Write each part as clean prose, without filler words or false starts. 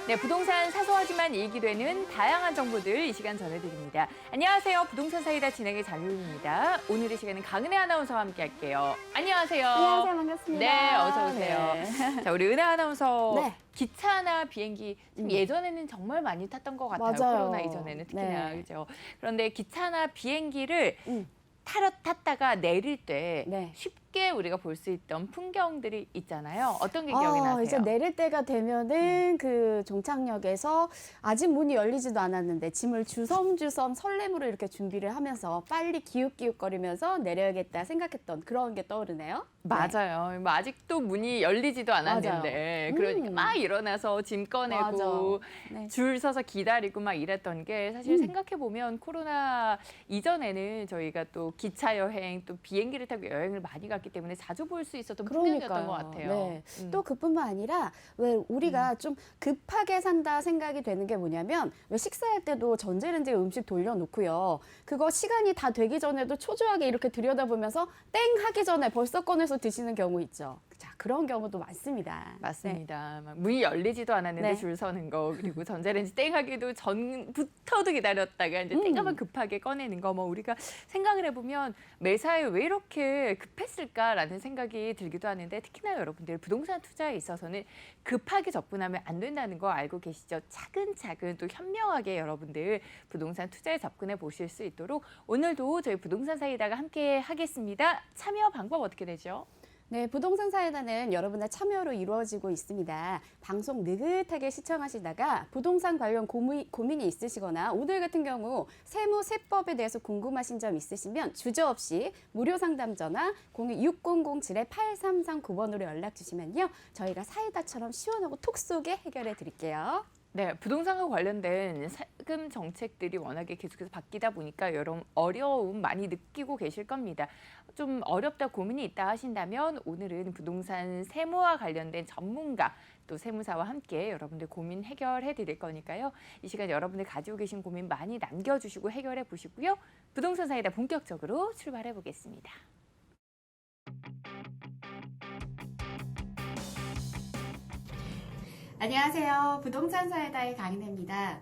네, 부동산 사소하지만 이익이 되는 다양한 정보들 이 시간 전해드립니다. 안녕하세요. 부동산 사이다 진행의 장유입니다. 오늘 이 시간은 강은혜 아나운서와 함께 할게요. 안녕하세요. 안녕하세요. 반갑습니다. 네, 어서 오세요. 네. 자, 우리 은혜 아나운서 네. 기차나 비행기 예전에는 정말 많이 탔던 것 같아요. 맞아요. 코로나 이전에는 특히나. 네. 그죠? 그런데 기차나 비행기를 음. 탔다가 내릴 때 네. 쉽게 우리가 볼 수 있던 풍경들이 있잖아요. 어떤 게 기억이 나세요? 이제 내릴 때가 되면은 그 종착역에서 아직 문이 열리지도 않았는데 짐을 주섬주섬 설렘으로 이렇게 준비를 하면서 빨리 기웃기웃거리면서 내려야겠다 생각했던 그런 게 떠오르네요. 맞아요. 뭐 아직도 문이 열리지도 않았는데 맞아요. 그러니까 막 일어나서 짐 꺼내고 네. 줄 서서 기다리고 막 이랬던 게 사실 생각해 보면 코로나 이전에는 저희가 또 기차 여행 또 비행기를 타고 여행을 많이 갔기 때문에 자주 볼 수 있었던 풍경이었던 것 같아요. 네. 또 그뿐만 아니라 왜 우리가 좀 급하게 산다 생각이 되는 게 뭐냐면 왜 식사할 때도 전자레인지에 음식 돌려놓고요. 그거 시간이 다 되기 전에도 초조하게 이렇게 들여다보면서 땡 하기 전에 벌써 꺼내서 드시는 경우 있죠. 자, 그런 경우도 많습니다. 맞습니다. 막 문이 열리지도 않았는데 네. 줄 서는 거 그리고 전자레인지 땡 하기도 전부터도 기다렸다가 이제 땡 하면 급하게 꺼내는 거 뭐 우리가 생각을 해보면 매사에 왜 이렇게 급했을까라는 생각이 들기도 하는데 특히나 여러분들 부동산 투자에 있어서는 급하게 접근하면 안 된다는 거 알고 계시죠? 차근차근 또 현명하게 여러분들 부동산 투자에 접근해 보실 수 있도록 오늘도 저희 부동산 사이다가 함께 하겠습니다. 참여 방법 어떻게 되죠? 네, 부동산 사이다는 여러분의 참여로 이루어지고 있습니다. 방송 느긋하게 시청하시다가 부동산 관련 고민이 있으시거나 오늘 같은 경우 세무세법에 대해서 궁금하신 점 있으시면 주저없이 무료 상담 전화 02-6007-8339번으로 연락 주시면요. 저희가 사이다처럼 시원하고 톡 쏘게 해결해 드릴게요. 네, 부동산과 관련된 세금 정책들이 워낙에 계속해서 바뀌다 보니까 여러 어려움 많이 느끼고 계실 겁니다. 좀 어렵다 고민이 있다 하신다면 오늘은 부동산 세무와 관련된 전문가 또 세무사와 함께 여러분들 고민 해결해 드릴 거니까요. 이 시간 여러분들 가지고 계신 고민 많이 남겨주시고 해결해 보시고요. 부동산 사이다 본격적으로 출발해 보겠습니다. 안녕하세요. 부동산 사이다의 강인혜입니다.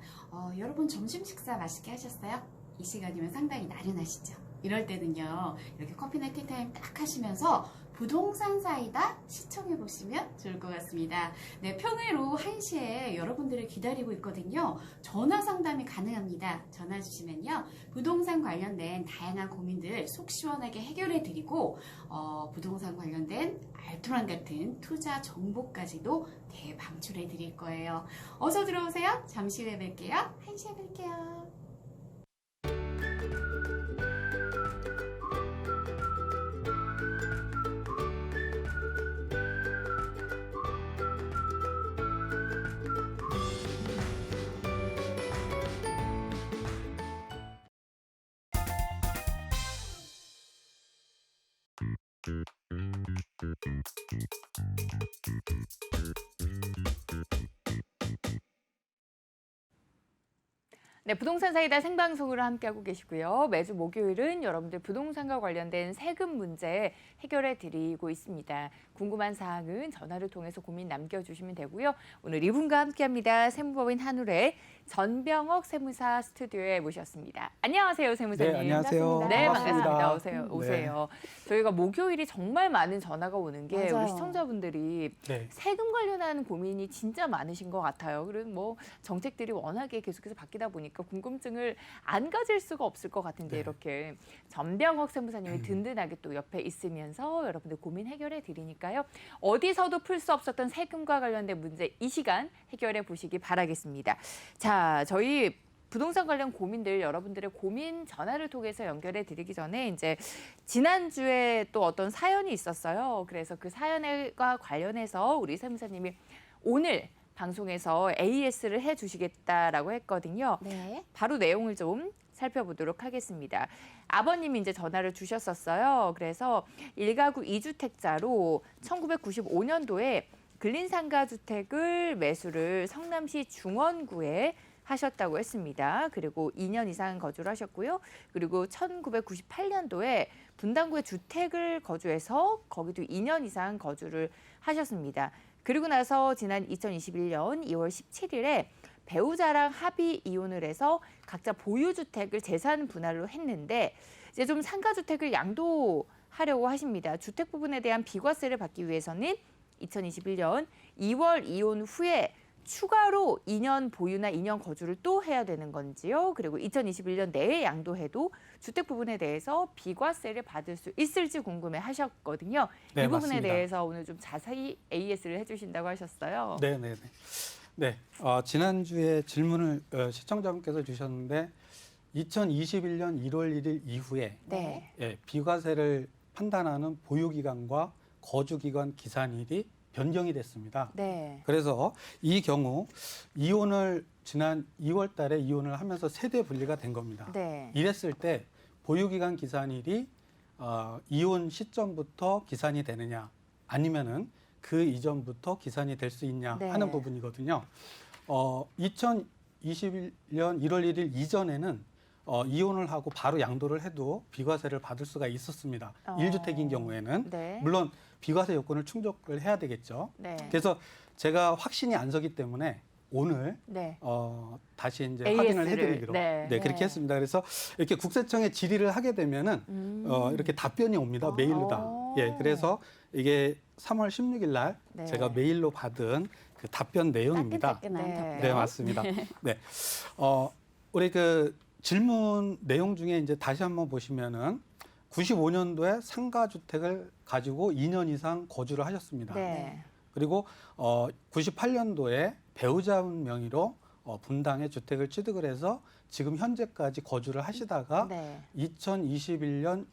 여러분 점심 식사 맛있게 하셨어요? 이 시간이면 상당히 나른하시죠? 이럴 때는요. 이렇게 커피나 티타임 딱 하시면서 부동산 사이다 시청해 보시면 좋을 것 같습니다. 네, 평일로 1시에 여러분들을 기다리고 있거든요. 전화 상담이 가능합니다. 전화 주시면요. 부동산 관련된 다양한 고민들 속 시원하게 해결해 드리고 부동산 관련된 알토란 같은 투자 정보까지도 대방출해 드릴 거예요. 어서 들어오세요. 잠시 후에 뵐게요. 1시에 뵐게요. 네, 부동산 사이다 생방송으로 함께하고 계시고요. 매주 목요일은 여러분들 부동산과 관련된 세금 문제 해결해 드리고 있습니다. 궁금한 사항은 전화를 통해서 고민 남겨주시면 되고요. 오늘 이분과 함께합니다. 세무법인 한울의 전병옥 세무사 스튜디오에 모셨습니다. 안녕하세요, 세무사님. 네, 안녕하세요. 네, 반갑습니다. 반갑습니다. 오세요. 저희가 목요일이 정말 많은 전화가 오는 게 맞아요. 우리 시청자분들이 네. 세금 관련한 고민이 진짜 많으신 것 같아요. 그리고 뭐 정책들이 워낙에 계속해서 바뀌다 보니까 궁금증을 안 가질 수가 없을 것 같은데 네. 이렇게 전병옥 세무사님이 든든하게 또 옆에 있으면서 여러분들 고민 해결해 드리니까요. 어디서도 풀 수 없었던 세금과 관련된 문제 이 시간 해결해 보시기 바라겠습니다. 자, 저희 부동산 관련 고민들 여러분들의 고민 전화를 통해서 연결해 드리기 전에 이제 지난주에 또 어떤 사연이 있었어요. 그래서 그 사연과 관련해서 우리 세무사님이 오늘 방송에서 AS를 해 주시겠다라고 했거든요. 네. 바로 내용을 좀 살펴보도록 하겠습니다. 아버님이 이제 전화를 주셨었어요. 그래서 1가구 2주택자로 1995년도에 근린상가 주택을 매수를 성남시 중원구에 하셨다고 했습니다. 그리고 2년 이상 거주를 하셨고요. 그리고 1998년도에 분당구에 주택을 거주해서 거기도 2년 이상 거주를 하셨습니다. 그리고 나서 지난 2021년 2월 17일에 배우자랑 합의 이혼을 해서 각자 보유주택을 재산 분할로 했는데 이제 좀 상가주택을 양도하려고 하십니다. 주택 부분에 대한 비과세를 받기 위해서는 2021년 2월 이혼 후에 추가로 2년 보유나 2년 거주를 또 해야 되는 건지요. 그리고 2021년 내에 양도해도 주택 부분에 대해서 비과세를 받을 수 있을지 궁금해 하셨거든요. 네, 이 부분에 맞습니다. 대해서 오늘 좀 자세히 AS를 해주신다고 하셨어요. 네네네. 네, 지난주에 질문을 시청자분께서 주셨는데 2021년 1월 1일 이후에 네. 비과세를 판단하는 보유기간과 거주기간 기산일이 변경이 됐습니다. 네. 그래서 이 경우 이혼을 지난 2월 달에 이혼을 하면서 세대 분리가 된 겁니다. 네. 이랬을 때 보유기간 기산일이 이혼 시점부터 기산이 되느냐 아니면은 그 이전부터 기산이 될 수 있냐 네. 하는 부분이거든요. 2021년 1월 1일 이전에는 이혼을 하고 바로 양도를 해도 비과세를 받을 수가 있었습니다. 어. 1주택인 경우에는. 네. 물론 비과세 요건을 충족을 해야 되겠죠. 네. 그래서 제가 확신이 안 서기 때문에 오늘 네. 다시 이제 AS 를, 확인을 해드리기로 네. 그렇게 네. 했습니다. 그래서 이렇게 국세청에 질의를 하게 되면은 이렇게 답변이 옵니다. 메일로 다. 예, 그래서 이게 3월 16일 날 네. 제가 메일로 받은 그 답변 내용입니다. 따끈따끈한 네. 답변. 네, 맞습니다. 네, 우리 그 질문 내용 중에 이제 다시 한번 보시면은 95년도에 상가 주택을 가지고 2년 이상 거주를 하셨습니다. 네. 그리고 98년도에 배우자 명의로 분당에 주택을 취득을 해서 지금 현재까지 거주를 하시다가 네. 2021년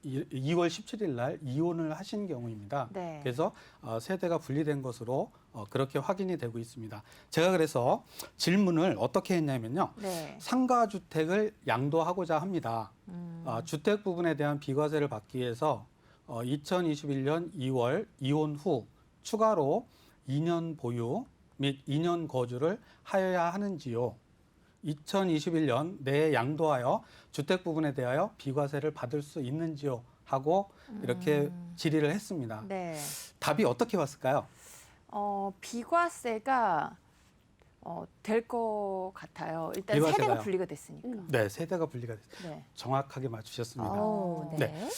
2월 17일 날 이혼을 하신 경우입니다. 네. 그래서 세대가 분리된 것으로 그렇게 확인이 되고 있습니다. 제가 그래서 질문을 어떻게 했냐면요. 네. 상가주택을 양도하고자 합니다. 음. 주택 부분에 대한 비과세를 받기 위해서 2021년 2월 이혼 후 추가로 2년 보유 및 2년 거주를 하여야 하는지요. 2021년 내에 양도하여 주택 부분에 대하여 비과세를 받을 수 있는지요 하고 이렇게 질의를 했습니다. 네. 답이 어떻게 왔을까요? 비과세가 될 것 같아요. 일단 비과세가요? 세대가 분리가 됐으니까. 네, 세대가 분리가 됐어요. 네. 정확하게 맞추셨습니다. 오, 네.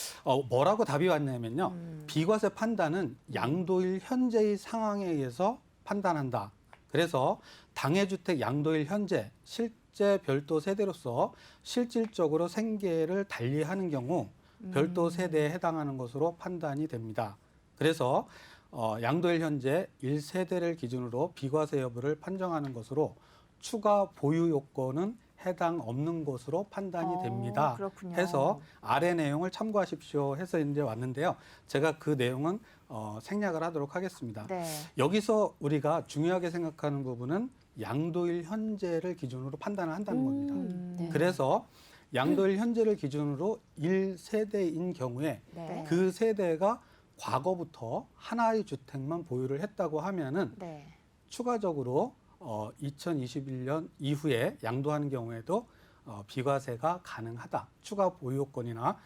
뭐라고 답이 왔냐면요. 비과세 판단은 양도일 현재의 상황에 의해서 판단한다. 그래서 당해주택 양도일 현재 실제 별도 세대로서 실질적으로 생계를 달리하는 경우 별도 세대에 해당하는 것으로 판단이 됩니다. 그래서 양도일 현재 1세대를 기준으로 비과세 여부를 판정하는 것으로 추가 보유 요건은 해당 없는 것으로 판단이 됩니다. 그렇군요. 해서 아래 내용을 참고하십시오 해서 이제 왔는데요. 제가 그 내용은 생략을 하도록 하겠습니다. 네. 여기서 우리가 중요하게 생각하는 부분은 양도일 현재를 기준으로 판단을 한다는 겁니다. 네. 그래서 양도일 현재를 기준으로 1세대인 경우에 네. 그 세대가 과거부터 하나의 주택만 보유를 했다고 하면은 네. 추가적으로 2021년 이후에 양도하는 경우에도 비과세가 가능하다. 추가 보유요건이나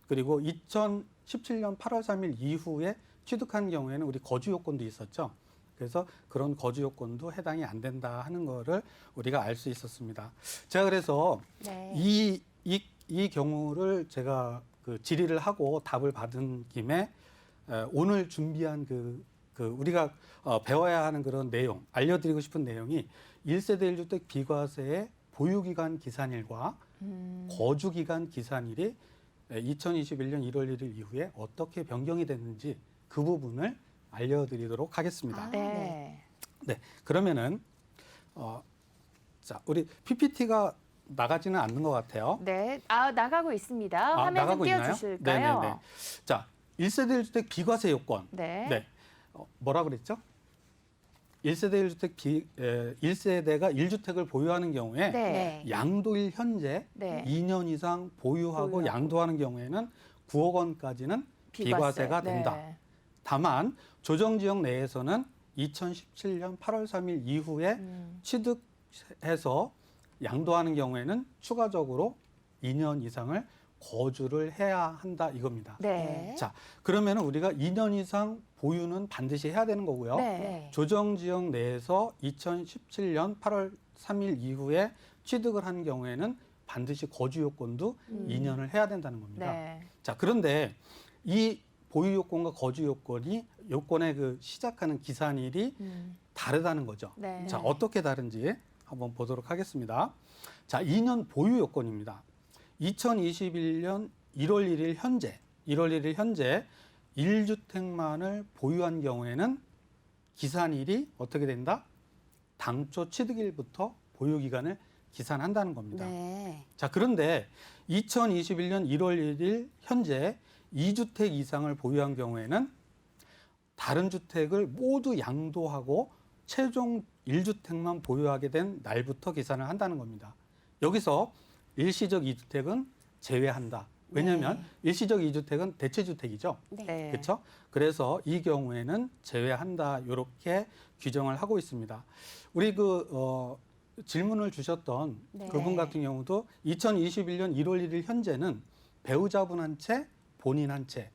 그리고 2017년 8월 3일 이후에 취득한 경우에는 우리 거주요건도 있었죠. 그래서 그런 거주요건도 해당이 안 된다 하는 거를 우리가 알 수 있었습니다. 제가 그래서 네. 이 경우를 제가 그 질의를 하고 답을 받은 김에 오늘 준비한 그 우리가 배워야 하는 그런 내용, 알려드리고 싶은 내용이 1세대 1주택 비과세의 보유기간 기산일과 거주기간 기산일이 2021년 1월 1일 이후에 어떻게 변경이 됐는지 그 부분을 알려드리도록 하겠습니다. 네. 네, 그러면은 자 우리 PPT가 나가지는 않는 것 같아요. 네. 나가고 있습니다. 화면 좀 나가고 있나요? 띄워주실까요? 네네네. 자, 1세대 1주택 비과세 요건. 네. 네. 뭐라 그랬죠? 1세대 1주택 1세대가 1주택을 보유하는 경우에 네. 양도일 현재 네. 2년 이상 보유하고 보유하고. 양도하는 경우에는 9억 원까지는 비과세가 된다. 네. 다만 조정 지역 내에서는 2017년 8월 3일 이후에 취득 해서 양도하는 경우에는 추가적으로 2년 이상을 거주를 해야 한다 이겁니다. 네. 자, 그러면 우리가 2년 이상 보유는 반드시 해야 되는 거고요. 네. 조정지역 내에서 2017년 8월 3일 이후에 취득을 한 경우에는 반드시 거주 요건도 2년을 해야 된다는 겁니다. 네. 자, 그런데 이 보유 요건과 거주 요건의 그 시작하는 기산일이 다르다는 거죠. 네. 자, 어떻게 다른지 한번 보도록 하겠습니다. 자, 2년 보유 요건입니다. 2021년 1월 1일 현재 1주택만을 보유한 경우에는 기산일이 어떻게 된다? 당초 취득일부터 보유 기간을 기산한다는 겁니다. 네. 자, 그런데 2021년 1월 1일 현재 2주택 이상을 보유한 경우에는 다른 주택을 모두 양도하고 최종 1주택만 보유하게 된 날부터 계산을 한다는 겁니다. 여기서 일시적 2주택은 제외한다. 왜냐하면 일시적 2주택은 대체주택이죠. 네. 그렇죠? 그래서 이 경우에는 제외한다. 이렇게 규정을 하고 있습니다. 우리 질문을 주셨던 네. 그분 같은 경우도 2021년 1월 1일 현재는 배우자분 한 채, 본인 한 채.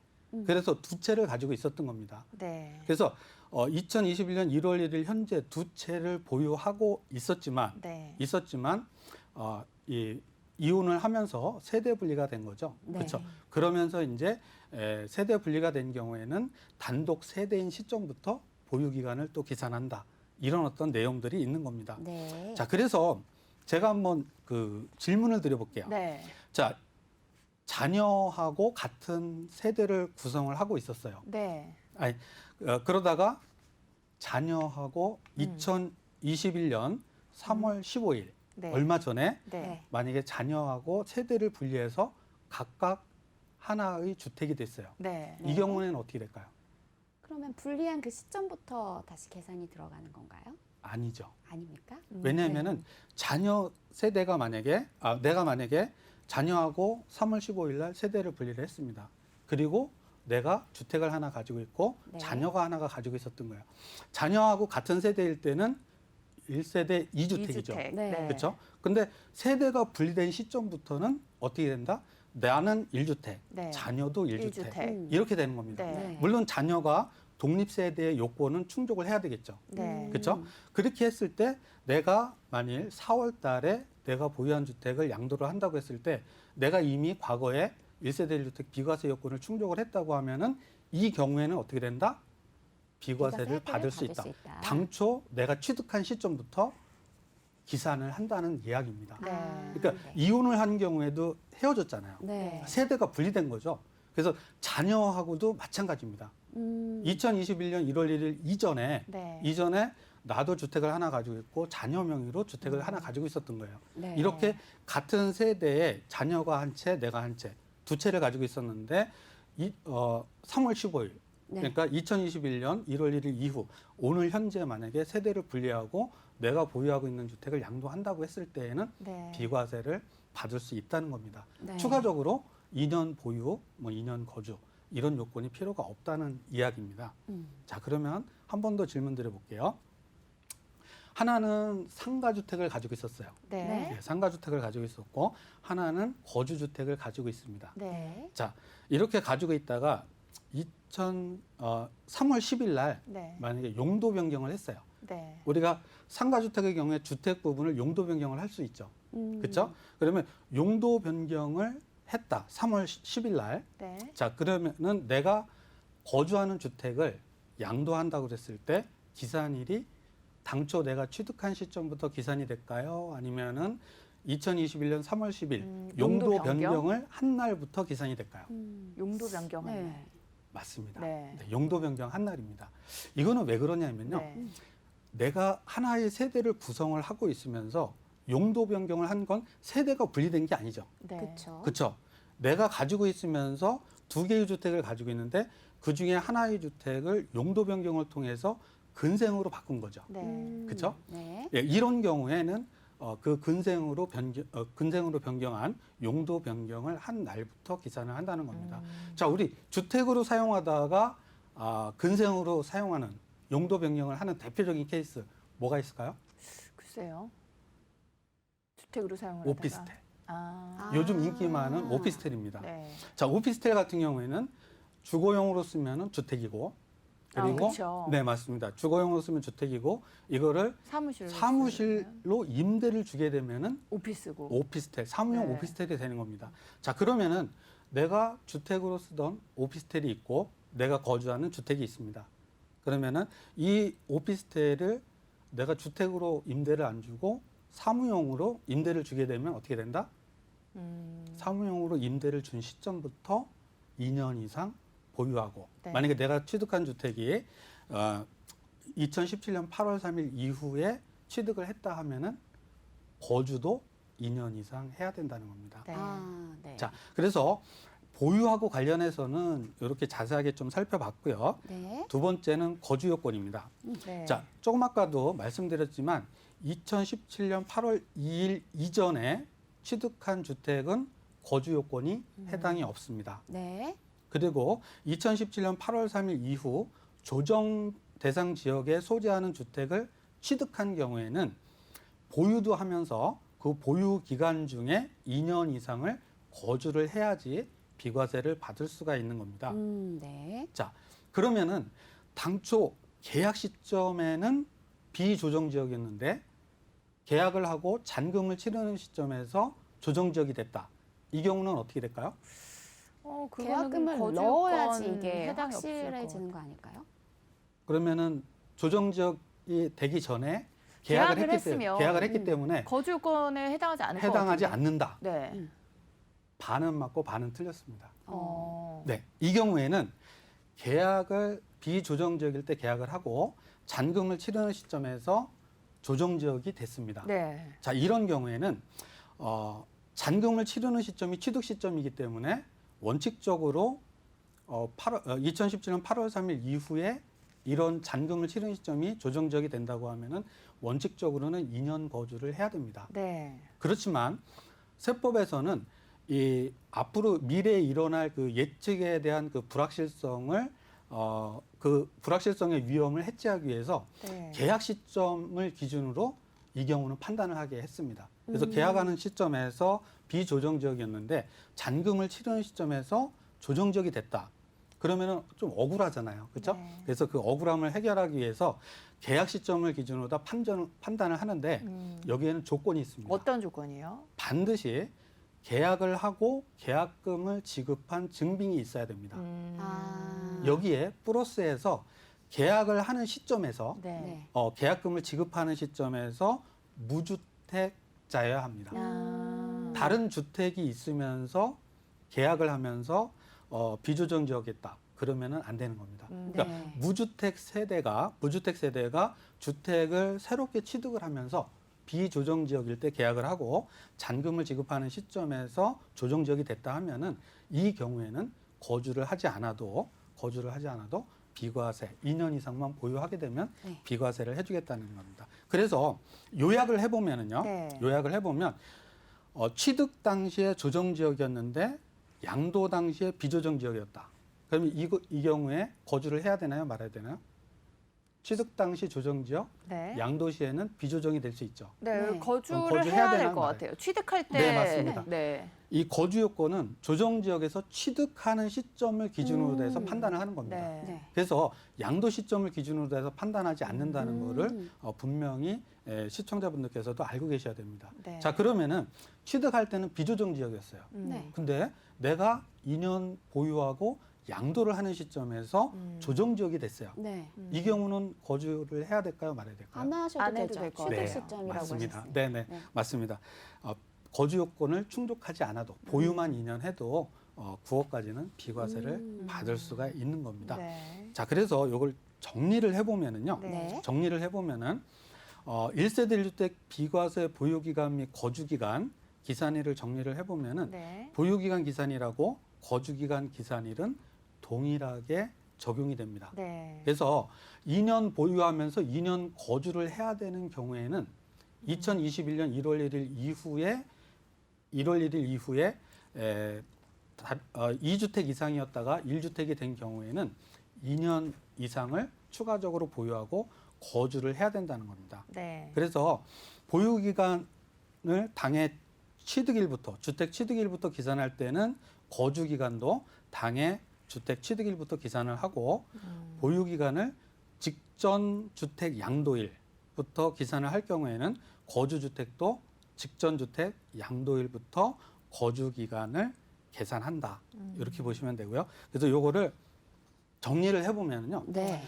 그래서 두 채를 가지고 있었던 겁니다. 네. 그래서 2021년 1월 1일 현재 두 채를 보유하고 있었지만 네. 이혼을 하면서 세대 분리가 된 거죠. 네. 그렇죠. 그러면서 이제 세대 분리가 된 경우에는 단독 세대인 시점부터 보유 기간을 또 계산한다. 이런 어떤 내용들이 있는 겁니다. 네. 자, 그래서 제가 한번 질문을 드려볼게요. 네. 자, 자녀하고 같은 세대를 구성을 하고 있었어요. 네. 그러다가 자녀하고 2021년 3월 15일 네. 얼마 전에 네. 만약에 자녀하고 세대를 분리해서 각각 하나의 주택이 됐어요. 네. 이 경우에는 어떻게 될까요? 그러면 분리한 그 시점부터 다시 계산이 들어가는 건가요? 아니죠. 아닙니까? 왜냐하면은 자녀 세대가 내가 만약에 자녀하고 3월 15일 날 세대를 분리를 했습니다. 그리고 내가 주택을 하나 가지고 있고 네. 자녀가 하나가 가지고 있었던 거예요. 자녀하고 같은 세대일 때는 1세대 2주택이죠. 이주택. 네. 그렇죠? 근데 세대가 분리된 시점부터는 어떻게 된다? 나는 1주택, 네. 자녀도 1주택. 일주택. 이렇게 되는 겁니다. 네. 물론 자녀가 독립세대의 요건은 충족을 해야 되겠죠. 네. 그렇죠? 그렇게 했을 때 내가 만일 4월 달에 내가 보유한 주택을 양도를 한다고 했을 때 내가 이미 과거에 1세대 1주택 비과세 요건을 충족을 했다고 하면은 이 경우에는 어떻게 된다? 비과세를 받을 수 있다. 당초 내가 취득한 시점부터 기산을 한다는 이야기입니다. 네. 그러니까 이혼을 한 경우에도 헤어졌잖아요. 네. 세대가 분리된 거죠. 그래서 자녀하고도 마찬가지입니다. 2021년 1월 1일 네. 이전에 나도 주택을 하나 가지고 있고 자녀 명의로 주택을 하나 가지고 있었던 거예요. 네. 이렇게 같은 세대에 자녀가 한 채, 내가 한 채, 두 채를 가지고 있었는데 3월 15일 네. 그러니까 2021년 1월 1일 이후 오늘 현재 만약에 세대를 분리하고 내가 보유하고 있는 주택을 양도한다고 했을 때에는 네. 비과세를 받을 수 있다는 겁니다. 네. 추가적으로 2년 보유, 2년 거주 이런 요건이 필요가 없다는 이야기입니다. 자, 그러면 한 번 더 질문 드려볼게요. 하나는 상가주택을 가지고 있었어요. 네. 네, 상가주택을 가지고 있었고 하나는 거주주택을 가지고 있습니다. 네. 자, 이렇게 가지고 있다가 3월 10일 날 네. 만약에 용도 변경을 했어요. 네. 우리가 상가주택의 경우에 주택 부분을 용도 변경을 할 수 있죠. 그렇죠? 그러면 용도 변경을 했다. 3월 10일 날. 네. 자, 그러면은 내가 거주하는 주택을 양도한다고 그랬을 때 기산일이 당초 내가 취득한 시점부터 기산이 될까요? 아니면은 2021년 3월 10일 용도 용도 변경? 변경을 한 날부터 기산이 될까요? 용도 변경은 네. 맞습니다. 네. 네, 용도 변경 한 날입니다. 이거는 왜 그러냐면요. 네. 내가 하나의 세대를 구성을 하고 있으면서 용도 변경을 한 건 세대가 분리된 게 아니죠. 네. 그렇죠. 그렇죠? 내가 가지고 있으면서 두 개의 주택을 가지고 있는데 그 중에 하나의 주택을 용도 변경을 통해서 근생으로 바꾼 거죠. 네. 그쵸? 네. 예, 이런 경우에는 그 근생으로 변경한 용도 변경을 한 날부터 기산을 한다는 겁니다. 자, 우리 주택으로 사용하다가 근생으로 사용하는 용도 변경을 하는 대표적인 케이스 뭐가 있을까요? 글쎄요. 주택으로 사용을 하다가. 오피스텔. 아. 요즘 인기 많은 오피스텔입니다. 네. 자, 오피스텔 같은 경우에는 주거용으로 쓰면은 주택이고, 그리고 그쵸. 네, 맞습니다. 주거용으로 쓰면 주택이고, 이거를 사무실로 쓰면 사무실로 임대를 주게 되면은 오피스고. 오피스텔, 사무용 네. 오피스텔이 되는 겁니다. 자, 그러면은 내가 주택으로 쓰던 오피스텔이 있고 내가 거주하는 주택이 있습니다. 그러면은 이 오피스텔을 내가 주택으로 임대를 안 주고 사무용으로 임대를 주게 되면 어떻게 된다? 사무용으로 임대를 준 시점부터 2년 이상 보유하고, 네. 만약에 내가 취득한 주택이 2017년 8월 3일 이후에 취득을 했다 하면은 거주도 2년 이상 해야 된다는 겁니다. 네. 네. 자, 그래서 보유하고 관련해서는 이렇게 자세하게 좀 살펴봤고요. 네. 두 번째는 거주 요건입니다. 네. 자, 조금 아까도 말씀드렸지만 2017년 8월 2일 이전에 취득한 주택은 거주 요건이 해당이 없습니다. 네. 그리고 2017년 8월 3일 이후 조정 대상 지역에 소재하는 주택을 취득한 경우에는 보유도 하면서 그 보유 기간 중에 2년 이상을 거주를 해야지 비과세를 받을 수가 있는 겁니다. 네. 자, 그러면은 당초 계약 시점에는 비조정 지역이었는데 계약을 하고 잔금을 치르는 시점에서 조정 지역이 됐다. 이 경우는 어떻게 될까요? 그거는 계약금을 거주 넣어야지 요건 이게 해당이 없을 것 확실해지는 거 아닐까요? 그러면은 조정 지역이 되기 전에 계약을 했으면 계약을 했기 때문에 거주 요건에 해당하지 않을 것 해당하지 같은데. 않는다. 네. 반은 맞고 반은 틀렸습니다. 어. 네, 이 경우에는 계약을 비조정 지역일 때 계약을 하고 잔금을 치르는 시점에서 조정 지역이 됐습니다. 네. 자, 이런 경우에는 잔금을 치르는 시점이 취득 시점이기 때문에 원칙적으로 2017년 8월 3일 이후에 이런 잔금을 치르는 시점이 조정 지역이 된다고 하면은 원칙적으로는 2년 거주를 해야 됩니다. 네. 그렇지만 세법에서는 이 앞으로 미래에 일어날 그 예측에 대한 그 불확실성을 그 불확실성의 위험을 해지하기 위해서 네. 계약 시점을 기준으로 이 경우는 판단을 하게 했습니다. 그래서 계약하는 시점에서 비조정 지역이었는데 잔금을 치르는 시점에서 조정 지역이 됐다. 그러면은 좀 억울하잖아요. 그렇죠? 네. 그래서 그 억울함을 해결하기 위해서 계약 시점을 기준으로 다 판단을 하는데 여기에는 조건이 있습니다. 어떤 조건이요? 반드시 계약을 하고 계약금을 지급한 증빙이 있어야 됩니다. 여기에 플러스해서 계약을 하는 시점에서 네. 계약금을 지급하는 시점에서 무주택자여야 합니다. 다른 주택이 있으면서 계약을 하면서 비조정 지역에 있다. 그러면은 안 되는 겁니다. 그러니까 네. 무주택 세대가 주택을 새롭게 취득을 하면서 비조정 지역일 때 계약을 하고 잔금을 지급하는 시점에서 조정 지역이 됐다 하면은 이 경우에는 거주를 하지 않아도 비과세 2년 이상만 보유하게 되면 네. 비과세를 해주겠다는 겁니다. 그래서 요약을 해보면은요. 네. 요약을 해보면 취득 당시에 조정 지역이었는데 양도 당시에 비조정 지역이었다. 그러면 이 경우에 거주를 해야 되나요, 말아야 되나요? 취득 당시 조정 지역, 네. 양도 시에는 비조정이 될 수 있죠. 네. 네. 거주를 거주해야 해야 되나 될 것 말아요? 같아요. 취득할 때. 네, 맞습니다. 네. 이 거주 요건은 조정 지역에서 취득하는 시점을 기준으로 해서 판단을 하는 겁니다. 네. 네. 그래서 양도 시점을 기준으로 해서 판단하지 않는다는 거를 음. 분명히 시청자분들께서도 알고 계셔야 됩니다. 네. 자, 그러면은 취득할 때는 비조정 지역이었어요. 네. 근데 내가 2년 보유하고 양도를 하는 시점에서 조정 지역이 됐어요. 네. 이 경우는 거주를 해야 될까요, 말아야 될까요? 안 하셔도 안 해도 되죠. 될것 취득 같아요. 시점이라고 맞습니다. 하셨어요. 네네, 네. 맞습니다. 거주 요건을 충족하지 않아도 보유만 2년 해도 9억까지는 비과세를 받을 수가 있는 겁니다. 네. 자, 그래서 이걸 정리를 해보면은요. 네. 정리를 해보면은 1세대 1주택 비과세 보유기간 및 거주기간 기산일을 정리를 해보면은 네. 보유기간 기산일하고 거주기간 기산일은 동일하게 적용이 됩니다. 네. 그래서 2년 보유하면서 2년 거주를 해야 되는 경우에는 2021년 1월 1일 이후에 2주택 이상이었다가 1주택이 된 경우에는 2년 이상을 추가적으로 보유하고 거주를 해야 된다는 겁니다. 네. 그래서 보유기간 당해 취득일부터 주택 취득일부터 기산할 때는 거주 기간도 당해 주택 취득일부터 기산을 하고 보유 기간을 직전 주택 양도일부터 기산을 할 경우에는 거주 주택도 직전 주택 양도일부터 거주 기간을 계산한다. 이렇게 보시면 되고요. 그래서 요거를 정리를 해보면요. 네.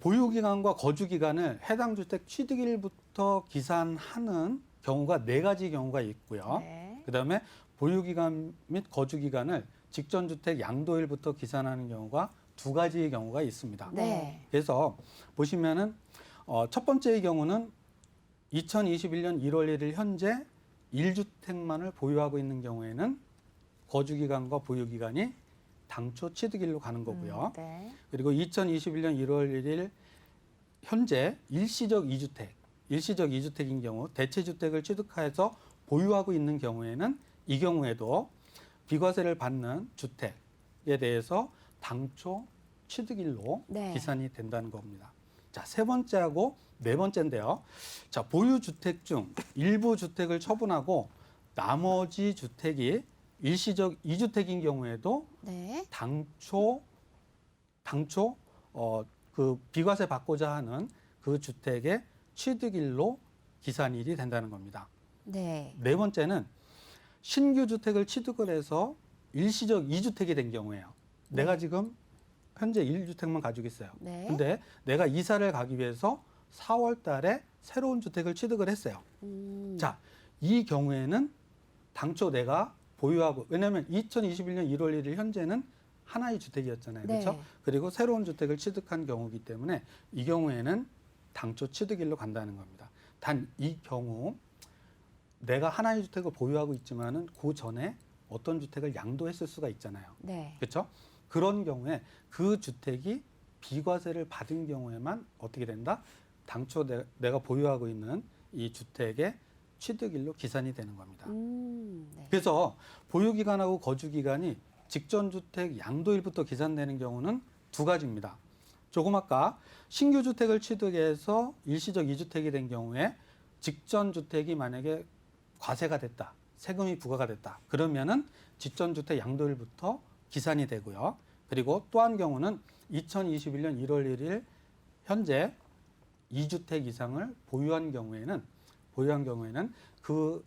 보유 기간과 거주 기간을 해당 주택 취득일부터 기산하는 경우가 4가지 경우가 있고요. 네. 그다음에 보유 기간 및 거주 기간을 직전 주택 양도일부터 기산하는 경우가 2가지의 경우가 있습니다. 네. 그래서 보시면은 첫 번째의 경우는 2021년 1월 1일 현재 1주택만을 보유하고 있는 경우에는 거주 기간과 보유 기간이 당초 취득일로 가는 거고요. 네. 그리고 2021년 1월 1일 현재 일시적 2주택인 경우 대체주택을 취득해서 보유하고 있는 경우에는 이 경우에도 비과세를 받는 주택에 대해서 당초 취득일로 네. 기산이 된다는 겁니다. 자, 세 번째하고 네 번째인데요. 자, 보유 주택 중 일부 주택을 처분하고 나머지 주택이 일시적 2주택인 경우에도 네. 당초 그 비과세 받고자 하는 그 주택의 취득일로 기산일이 된다는 겁니다. 네. 네 번째는 신규 주택을 취득을 해서 일시적 2주택이 된 경우예요. 내가 지금 현재 1주택만 가지고 있어요. 네. 근데 내가 이사를 가기 위해서 4월 달에 새로운 주택을 취득을 했어요. 자, 이 경우에는 당초 내가 보유하고, 왜냐하면 2021년 1월 1일 현재는 하나의 주택이었잖아요. 네. 그렇죠? 그리고 새로운 주택을 취득한 경우이기 때문에 이 경우에는 당초 취득일로 간다는 겁니다. 단 이 경우 내가 하나의 주택을 보유하고 있지만은 그 전에 어떤 주택을 양도했을 수가 있잖아요. 네. 그렇죠? 그런 경우에 그 주택이 비과세를 받은 경우에만 어떻게 된다? 당초 내가 보유하고 있는 이 주택의 취득일로 기산이 되는 겁니다. 네. 그래서 보유기간하고 거주기간이 직전주택 양도일부터 기산되는 경우는 2가지입니다. 조금 아까 신규 주택을 취득해서 일시적 2주택이 된 경우에 직전 주택이 만약에 과세가 됐다, 세금이 부과가 됐다, 그러면은 직전주택 양도일부터 기산이 되고요. 그리고 또 한 경우는 2021년 1월 1일 현재 2주택 이상을 보유한 경우에는 그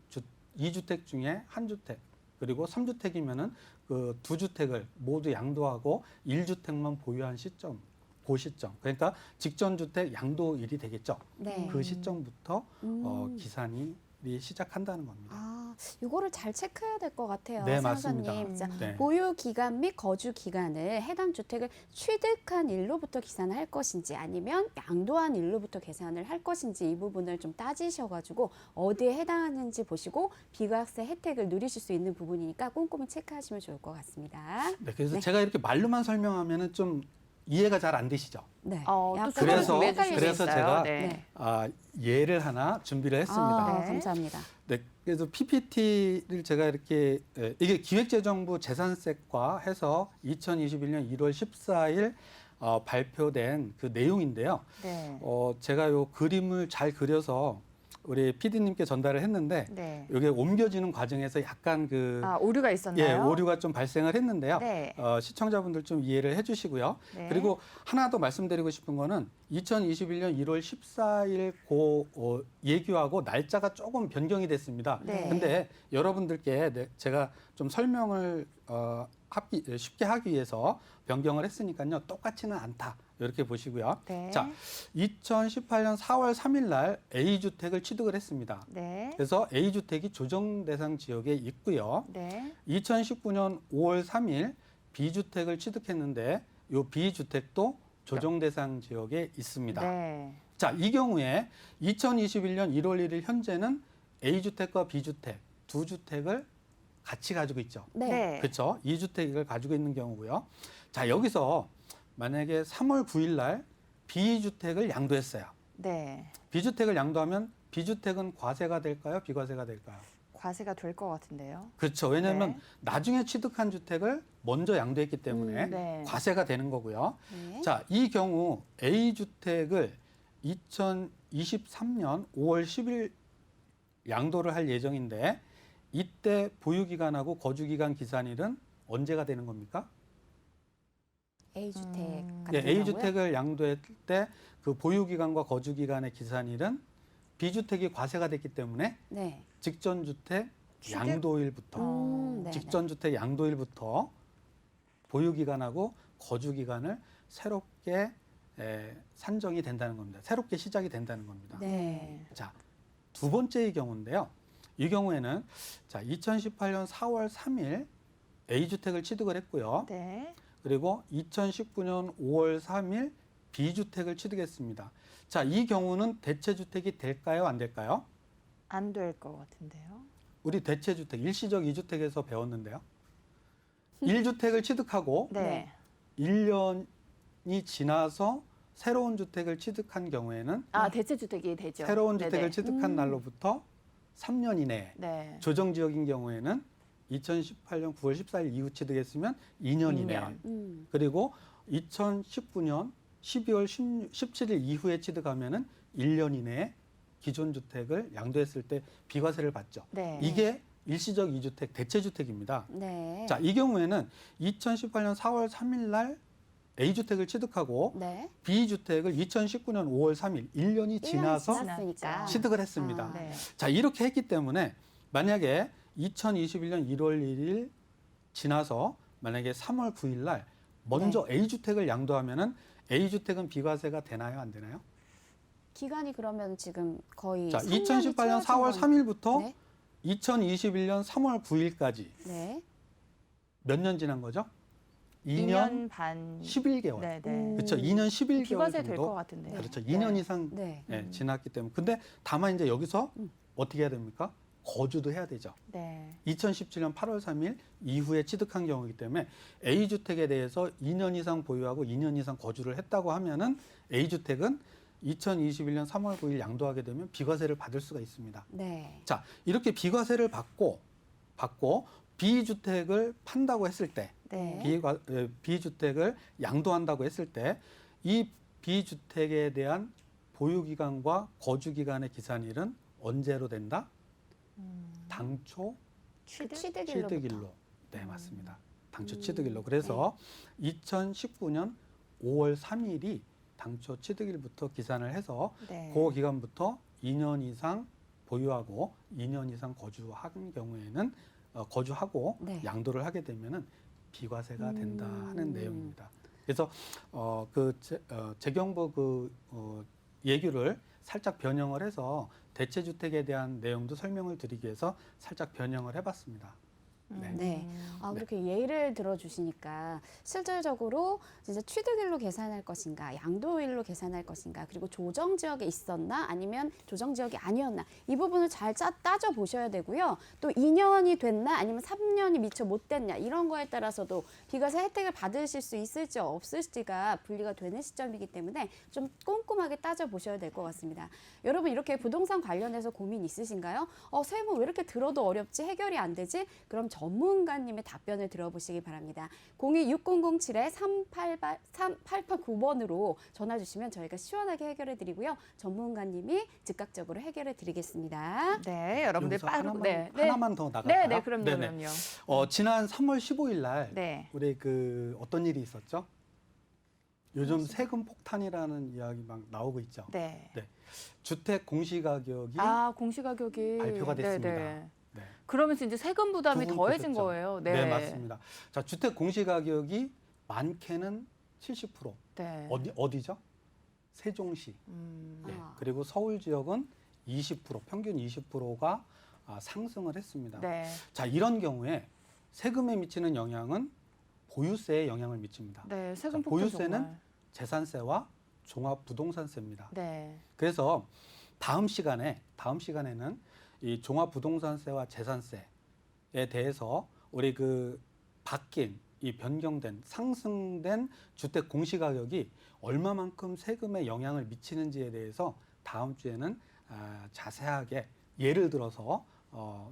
2주택 중에 1주택 그리고 3주택이면은 그 2주택을 모두 양도하고 1주택만 보유한 시점, 그 시점. 그러니까 직전주택 양도일이 되겠죠. 네. 그 시점부터 기산이 시작한다는 겁니다. 아, 이거를 잘 체크해야 될 것 같아요. 네, 상사님. 맞습니다. 자, 네. 보유 기간 및 거주 기간을 해당 주택을 취득한 일로부터 계산을 할 것인지 아니면 양도한 일로부터 계산을 할 것인지 이 부분을 좀 따지셔가지고 어디에 해당하는지 보시고 비과세 혜택을 누리실 수 있는 부분이니까 꼼꼼히 체크하시면 좋을 것 같습니다. 네, 그래서 네. 제가 이렇게 말로만 설명하면은 좀 이해가 잘 안 되시죠? 네. 또 약간 그래서- 좀 헷갈릴 수 그래서 있어요. 제가 네. 예를 하나 준비를 했습니다. 아, 네. 감사합니다. 네, 그래서 PPT를 제가 이렇게 이게 기획재정부 재산세과 해서 2021년 1월 14일 발표된 그 내용인데요. 네. 제가 요 그림을 잘 그려서 우리 PD님께 전달을 했는데 네. 이게 옮겨지는 과정에서 약간 오류가 있었나요? 예, 오류가 좀 발생을 했는데요. 네. 시청자분들 좀 이해를 해주시고요. 네. 그리고 하나 더 말씀드리고 싶은 거는 2021년 1월 14일 예규하고 날짜가 조금 변경이 됐습니다. 네. 근데 여러분들께 제가 좀 설명을 쉽게 하기 위해서 변경을 했으니까요. 똑같지는 않다. 이렇게 보시고요. 네. 자, 2018년 4월 3일 날 A주택을 취득을 했습니다. 네. 그래서 A주택이 조정 대상 지역에 있고요. 네. 2019년 5월 3일 B주택을 취득했는데 이 B주택도 조정 대상 지역에 있습니다. 네. 자, 이 경우에 2021년 1월 1일 현재는 A주택과 B주택 두 주택을 같이 가지고 있죠. 네. 그렇죠? 2주택을 가지고 있는 경우고요. 자, 여기서 만약에 3월 9일 날 B주택을 양도했어요. 네. B주택을 양도하면 B주택은 과세가 될까요? 비과세가 될까요? 과세가 될 것 같은데요. 그렇죠. 왜냐하면 네. 나중에 취득한 주택을 먼저 양도했기 때문에 네. 과세가 되는 거고요. 네. 자, 이 경우 A주택을 2023년 5월 양도를 할 예정인데 이때 보유기간하고 거주기간 기산일은 언제가 되는 겁니까? A주택 같은 예, 경우요? A주택을 양도할 때 그 보유기간과 거주기간의 기산일은 B주택이 과세가 됐기 때문에 네. 직전주택 취득? 양도일부터 네. 직전주택 양도일부터 보유기간하고 거주기간을 새롭게 산정이 된다는 겁니다. 새롭게 시작이 된다는 겁니다. 네. 자, 두 번째의 경우인데요. 이 경우에는 자, 2018년 4월 3일 A주택을 취득을 했고요. 네. 그리고 2019년 5월 3일 B주택을 취득했습니다. 자, 이 경우는 대체주택이 될까요? 안 될까요? 안 될 것 같은데요. 우리 대체주택, 일시적 2주택에서 배웠는데요. 1주택을 취득하고 네. 1년이 지나서 새로운 주택을 취득한 경우에는 아, 대체주택이 되죠. 새로운 네네. 주택을 취득한 날로부터 3년 이내에 네. 조정지역인 경우에는 2018년 9월 14일 이후 취득했으면 2년 이내에 2년. 그리고 2019년 12월 17일 이후에 취득하면은 1년 이내에 기존 주택을 양도했을 때 비과세를 받죠. 네. 이게 일시적 2주택 대체주택입니다. 네. 자, 이 경우에는 2018년 4월 3일 날 A주택을 취득하고 네. B주택을 2019년 5월 3일 1년이 지나서 지났으니까. 취득을 했습니다. 아. 네. 자, 이렇게 했기 때문에 만약에 2021년 1월 1일 지나서 만약에 3월 9일 날 먼저 A주택을 양도하면은 A주택은 비과세가 되나요? 안 되나요? 기간이 그러면 지금 거의 자, 3년이 2018년 4월 채워진 3일부터 네. 2021년 3월 9일까지 네. 몇 년 지난 거죠? 2년 2년 반. 11개월. 네, 네. 그렇죠. 2년 11개월 비과세 될 것 정도. 같은데요. 그렇죠. 2년 이상 네. 예, 지났기 때문에. 근데 다만 이제 여기서 어떻게 해야 됩니까? 거주도 해야 되죠. 네. 2017년 8월 3일 이후에 취득한 경우이기 때문에 A주택에 대해서 2년 이상 보유하고 2년 이상 거주를 했다고 하면은 A주택은 2021년 3월 9일 양도하게 되면 비과세를 받을 수가 있습니다. 네. 자, 이렇게 비과세를 받고 B주택을 판다고 했을 때 네. B주택을 양도한다고 했을 때 이 B주택에 대한 보유기간과 거주기간의 기산일은 언제로 된다? 당초 취득일로부터. 취득일로. 네, 맞습니다. 당초 취득일로. 그래서 2019년 5월 3일이 당초 취득일부터 기산을 해서 네. 그 기간부터 2년 이상 보유하고 2년 이상 거주한 경우에는 거주하고 네. 양도를 하게 되면은 비과세가 된다 하는 내용입니다. 그래서 그 재경부 예규를 살짝 변형을 해서 대체주택에 대한 내용도 설명을 드리기 위해서 살짝 변형을 해봤습니다. 네. 네. 아, 그렇게 예를 들어주시니까 실질적으로 진짜 취득일로 계산할 것인가, 양도일로 계산할 것인가, 그리고 조정지역에 있었나 아니면 조정지역이 아니었나 이 부분을 잘 따져보셔야 되고요. 또 2년이 됐나 아니면 3년이 미처 못 됐냐 이런 거에 따라서도 비과세 혜택을 받으실 수 있을지 없을지가 분리가 되는 시점이기 때문에 좀 꼼꼼하게 따져보셔야 될 것 같습니다. 여러분 이렇게 부동산 관련해서 고민 있으신가요? 세무 왜 이렇게 들어도 어렵지? 해결이 안 되지? 그럼 전문가님의 답변을 들어보시기 바랍니다. 026077-3889번으로 전화 주시면 저희가 시원하게 해결해 드리고요. 전문가님이 즉각적으로 해결해 드리겠습니다. 네, 여러분들 여기서 빠르고 하나만 더 나갈까요? 네, 네, 그럼요, 네네. 그럼요. 지난 3월 15일 날 네. 우리 어떤 일이 있었죠? 요즘 세금 폭탄이라는 이야기 막 나오고 있죠. 네. 주택 공시가격이 공시가격이 발표가 됐습니다. 네, 네. 네. 그러면서 이제 세금 부담이 두분 더해진 보셨죠? 거예요. 네, 맞습니다. 자, 주택 공시가격이 많게는 70%. 네. 어디죠? 세종시. 네. 아. 그리고 서울 지역은 20%, 평균 20%가 상승을 했습니다. 네. 자, 이런 경우에 세금에 미치는 영향은 보유세에 영향을 미칩니다. 네, 세금 자, 폭탄 보유세는 정말. 재산세와 종합부동산세입니다. 네. 그래서 다음 시간에는 이 종합부동산세와 재산세에 대해서 우리 바뀐 이 변경된 상승된 주택 공시가격이 얼마만큼 세금에 영향을 미치는지에 대해서 다음 주에는 자세하게 예를 들어서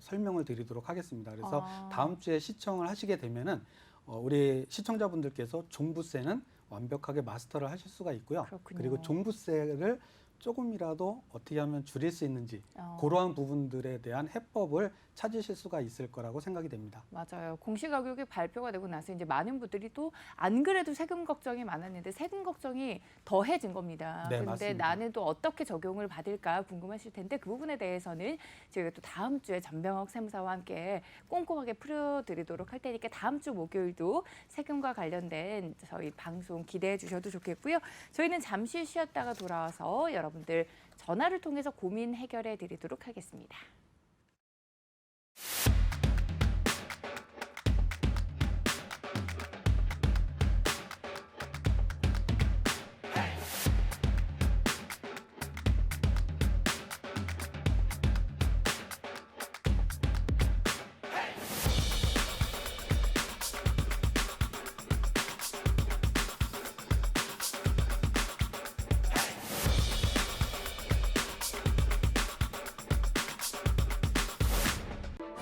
설명을 드리도록 하겠습니다. 그래서 다음 주에 시청을 하시게 되면은 우리 시청자분들께서 종부세는 완벽하게 마스터를 하실 수가 있고요. 그렇군요. 그리고 종부세를 조금이라도 어떻게 하면 줄일 수 있는지 어. 그러한 부분들에 대한 해법을 찾으실 수가 있을 거라고 생각이 됩니다. 맞아요. 공시가격이 발표가 되고 나서 이제 많은 분들이 또 안 그래도 세금 걱정이 많았는데 세금 걱정이 더해진 겁니다. 네, 근데 맞습니다. 나는 또 어떻게 적용을 받을까 궁금하실 텐데 그 부분에 대해서는 저희가 또 다음 주에 전병혁 세무사와 함께 꼼꼼하게 풀어드리도록 할 테니까 다음 주 목요일도 세금과 관련된 저희 방송 기대해 주셔도 좋겠고요. 저희는 잠시 쉬었다가 돌아와서 여러분들 전화를 통해서 고민 해결해 드리도록 하겠습니다.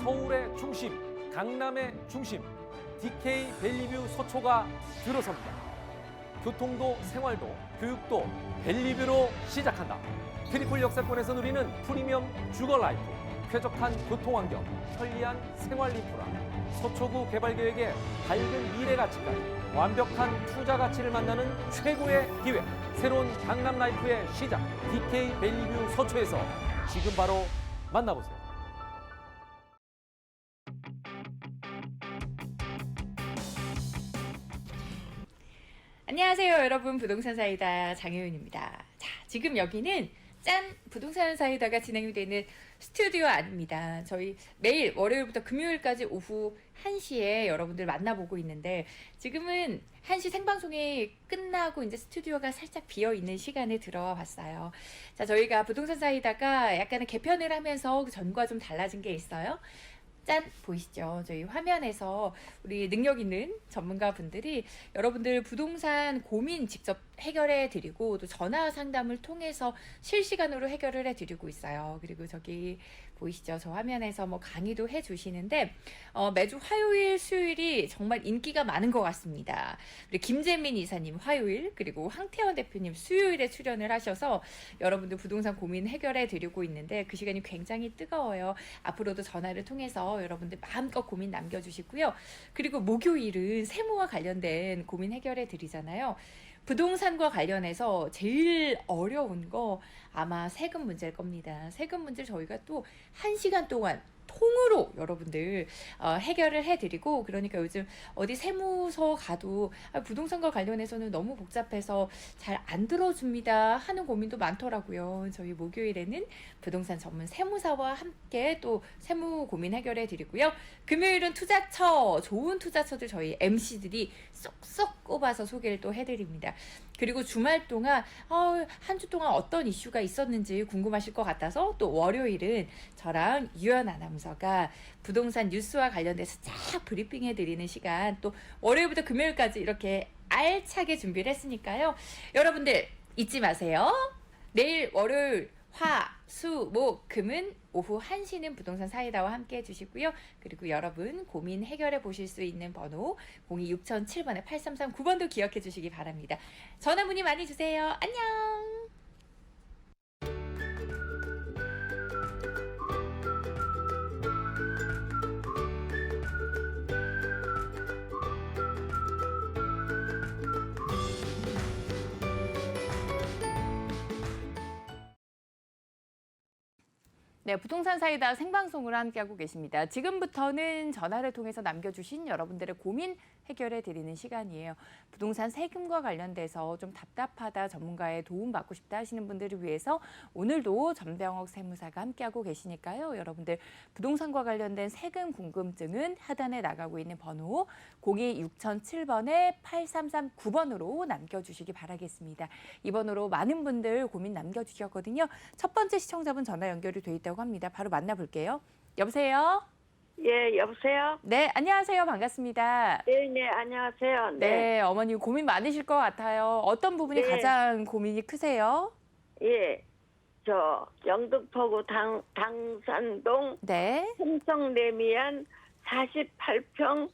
서울의 중심, 강남의 중심, DK 벨리뷰 서초가 들어섭니다. 교통도 생활도 교육도 벨리뷰로 시작한다. 트리플 역세권에서 누리는 프리미엄 주거 라이프, 쾌적한 교통환경, 편리한 생활 인프라, 서초구 개발 계획의 밝은 미래 가치까지 완벽한 투자 가치를 만나는 최고의 기회. 새로운 강남 라이프의 시작, DK 벨리뷰 서초에서 지금 바로 만나보세요. 안녕하세요, 여러분. 부동산 사이다 장혜윤입니다. 자, 지금 여기는 짠! 부동산 사이다가 진행이 되는 스튜디오 아닙니다. 저희 매일 월요일부터 금요일까지 오후 1시에 여러분들 만나보고 있는데 지금은 1시 생방송이 끝나고 이제 스튜디오가 살짝 비어 있는 시간에 들어와 봤어요. 자, 저희가 부동산 사이다가 약간의 개편을 하면서 그 전과 좀 달라진 게 있어요. 짠! 보이시죠? 저희 화면에서 우리 능력 있는 전문가 분들이 여러분들 부동산 고민 직접 해결해 드리고 또 전화 상담을 통해서 실시간으로 해결을 해 드리고 있어요. 그리고 저기 보이시죠? 저 화면에서 뭐 강의도 해 주시는데 매주 화요일, 수요일이 정말 인기가 많은 것 같습니다. 우리 김재민 이사님 화요일, 그리고 황태원 대표님 수요일에 출연을 하셔서 여러분들 부동산 고민 해결해 드리고 있는데 그 시간이 굉장히 뜨거워요. 앞으로도 전화를 통해서 여러분들 마음껏 고민 남겨주시고요. 그리고 목요일은 세무와 관련된 고민 해결해 드리잖아요. 부동산과 관련해서 제일 어려운 거 아마 세금 문제일 겁니다. 세금 문제를 저희가 또 1시간 동안 통으로 여러분들 해결을 해드리고, 그러니까 요즘 어디 세무서 가도 부동산과 관련해서는 너무 복잡해서 잘 안 들어줍니다 하는 고민도 많더라고요. 저희 목요일에는 부동산 전문 세무사와 함께 또 세무 고민 해결해 드리고요. 금요일은 투자처, 좋은 투자처들 저희 MC들이 쏙쏙 꼽아서 소개를 또 해드립니다. 그리고 주말 동안 한 주 동안 어떤 이슈가 있었는지 궁금하실 것 같아서 또 월요일은 저랑 유연 아나운서가 부동산 뉴스와 관련돼서 쫙 브리핑해 드리는 시간, 또 월요일부터 금요일까지 이렇게 알차게 준비를 했으니까요. 여러분들 잊지 마세요. 내일 월요일 화, 수, 목, 금은 오후 1시는 부동산 사이다와 함께 해주시고요. 그리고 여러분 고민 해결해 보실 수 있는 번호 026007번에 8339번도 기억해 주시기 바랍니다. 전화 문의 많이 주세요. 안녕. 네, 부동산 사이다 생방송으로 함께하고 계십니다. 지금부터는 전화를 통해서 남겨주신 여러분들의 고민 해결해 드리는 시간이에요. 부동산 세금과 관련돼서 좀 답답하다, 전문가의 도움 받고 싶다 하시는 분들을 위해서 오늘도 전병혁 세무사가 함께하고 계시니까요. 여러분들 부동산과 관련된 세금 궁금증은 하단에 나가고 있는 번호 026007번에 8339번으로 남겨주시기 바라겠습니다. 이 번호로 많은 분들 고민 남겨주셨거든요. 첫 번째 시청자분 전화 연결이 돼 있다고 합니다. 바로 만나볼게요. 여보세요? 예, 여보세요? 네, 안녕하세요. 반갑습니다. 네, 안녕하세요. 네, 어머님 고민 많으실 것 같아요. 어떤 부분이 네. 가장 고민이 크세요? 예, 저 영등포구 당산동 네. 삼성레미안 48평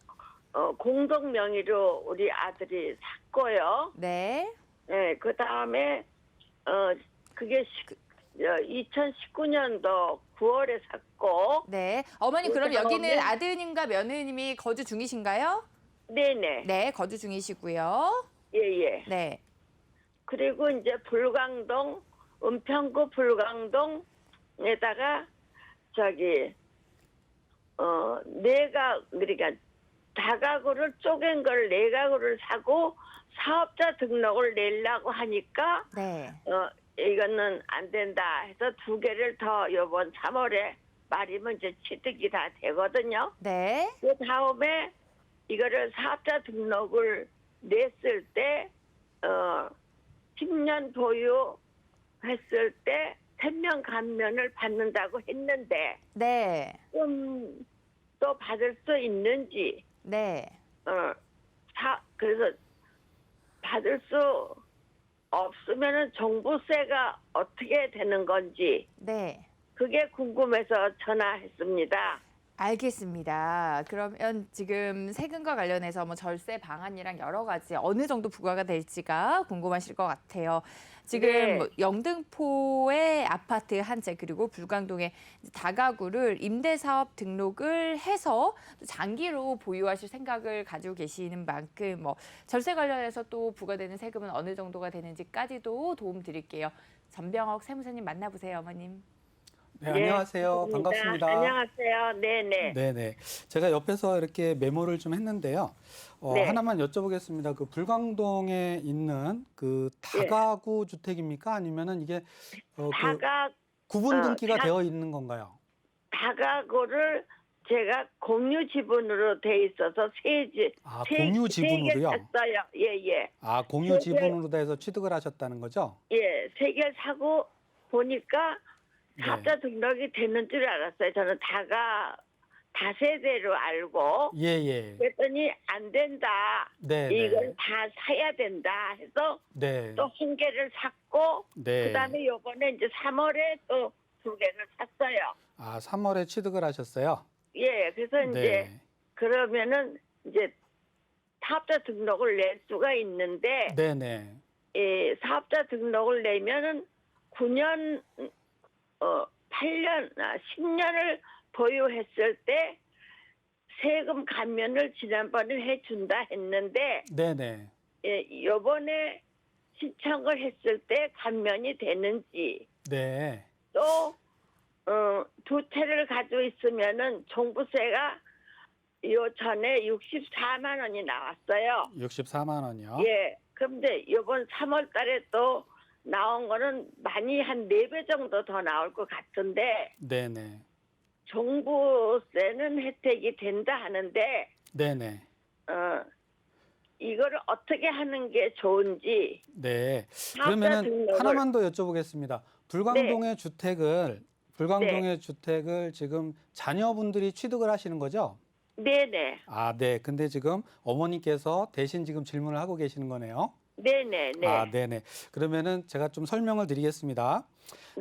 공동 명의로 우리 아들이 샀고요. 네. 네, 그 다음에 그게 2019년도 9월에 샀고, 네. 어머니 그럼 그다음에- 여기는 아드님과 며느님이 거주 중이신가요? 네네. 네, 거주 중이시고요. 예예. 네. 그리고 이제 불광동, 은평구 불광동에다가 그러니까 다가구를 쪼갠 걸 4가구를 사고 사업자 등록을 내려고 하니까 네. 이거는 안 된다 해서 2개를 더 이번 3월에 말이면 이제 취득이 다 되거든요. 네. 그 다음에 이거를 사업자 등록을 냈을 때 10년 보유했을 때 생명 감면을 받는다고 했는데 네. 좀 또 받을 수 있는지 네. 그래서 받을 수 없으면은 종부세가 어떻게 되는 건지 네. 그게 궁금해서 전화했습니다. 알겠습니다. 그러면 지금 세금과 관련해서 뭐 절세 방안이랑 여러 가지 어느 정도 부과가 될지가 궁금하실 것 같아요. 지금 네. 뭐 영등포의 아파트 한 채 그리고 불광동의 다가구를 임대사업 등록을 해서 장기로 보유하실 생각을 가지고 계시는 만큼 뭐 절세 관련해서 또 부과되는 세금은 어느 정도가 되는지까지도 도움 드릴게요. 전병옥 세무사님 만나보세요, 어머님. 네, 안녕하세요. 좋습니다. 반갑습니다. 안녕하세요. 네네. 네네. 제가 옆에서 이렇게 메모를 좀 했는데요. 네. 하나만 여쭤보겠습니다. 그 불광동에 있는 그 다가구 주택입니까? 아니면은 이게 그 구분 등기가 되어 있는 건가요? 다가구를 제가 공유 지분으로 돼 있어서 공유 지분으로요? 샀어요. 예예. 공유 지분으로 돼서 취득을 하셨다는 거죠? 예, 3개 사고 보니까 네. 사업자 등록이 되는 줄 알았어요. 저는 다세대로 알고 예. 그랬더니 안 된다. 네. 이걸 다 사야 된다 해서 네. 또 1개를 샀고 네. 그다음에 요번에 이제 3월에 또 2개를 샀어요. 3월에 취득을 하셨어요? 예, 그래서 이제 네. 그러면은 이제 사업자 등록을 낼 수가 있는데 네네. 사업자 등록을 내면은 9년 8년 10년을 보유했을 때 세금 감면을 지난번에 해준다 했는데 네네. 요번에 신청을 했을 때 감면이 되는지 네. 또 2채를 가지고 있으면은 종부세가 요 전에 64만 원이 나왔어요. 64만 원이요? 예. 그런데 이번 3월 달에 또 나온 거는 많이 한 4배 정도 더 나올 것 같은데 네네. 종부세는 혜택이 된다 하는데 네네. 이거를 어떻게 하는 게 좋은지 네. 사업자 그러면은 등록을 하나만 더 여쭤보겠습니다. 불광동의 주택을 지금 자녀분들이 취득을 하시는 거죠? 네네 네. 근데 지금 어머니께서 대신 지금 질문을 하고 계시는 거네요. 네네 네네. 그러면은 제가 좀 설명을 드리겠습니다.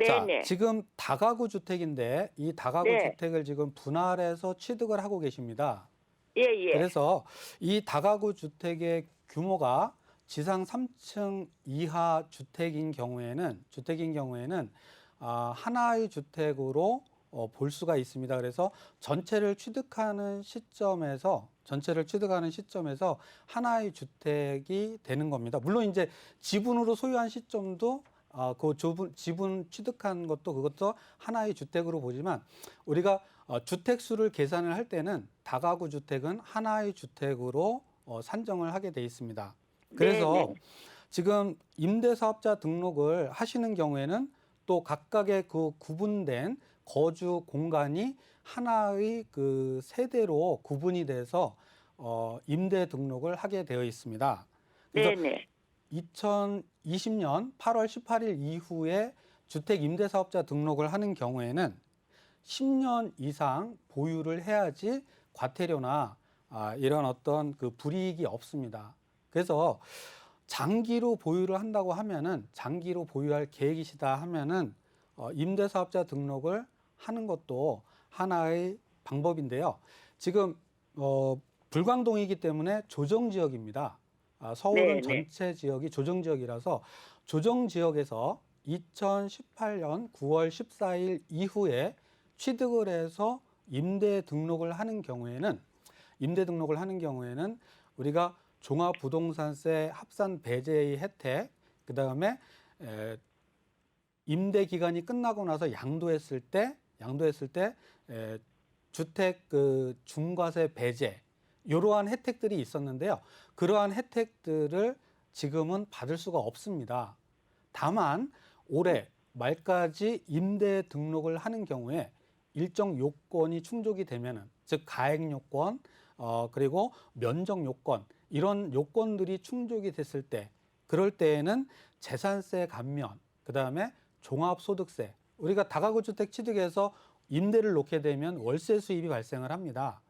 자, 네네 지금 다가구 주택인데 이 다가구 네. 주택을 지금 분할해서 취득을 하고 계십니다. 예예 그래서 이 다가구 주택의 규모가 지상 3층 이하 주택인 경우에는 하나의 주택으로 볼 수가 있습니다. 그래서 전체를 취득하는 시점에서 하나의 주택이 되는 겁니다. 물론 이제 지분으로 소유한 시점도 지분 취득한 그것도 하나의 주택으로 보지만 우리가 주택수를 계산을 할 때는 다가구 주택은 하나의 주택으로 산정을 하게 돼 있습니다. 그래서 네네. 지금 임대사업자 등록을 하시는 경우에는 또 각각의 그 구분된 거주 공간이 하나의 그 세대로 구분이 돼서 임대 등록을 하게 되어 있습니다. 그래서 네네 2020년 8월 18일 이후에 주택 임대사업자 등록을 하는 경우에는 10년 이상 보유를 해야지 과태료나 이런 어떤 그 불이익이 없습니다. 그래서 장기로 보유를 한다고 하면은 장기로 보유할 계획이시다 하면은 임대사업자 등록을 하는 것도 하나의 방법인데요. 지금 불광동이기 때문에 조정지역입니다. 서울은 네, 네. 전체 지역이 조정지역이라서 조정지역에서 2018년 9월 14일 이후에 취득을 해서 임대 등록을 하는 경우에는 우리가 종합부동산세 합산 배제의 혜택, 그다음에 임대 기간이 끝나고 나서 양도했을 때 주택 그 중과세 배제 이러한 혜택들이 있었는데요. 그러한 혜택들을 지금은 받을 수가 없습니다. 다만 올해 말까지 임대 등록을 하는 경우에 일정 요건이 충족이 되면은, 즉 가액 요건, 그리고 면적 요건, 이런 요건들이 충족이 됐을 때, 그럴 때에는 재산세 감면, 그다음에 종합소득세, 우리가 다가구 주택 취득해서 임대를 놓게 되면 월세 수입이 발생을 합니다.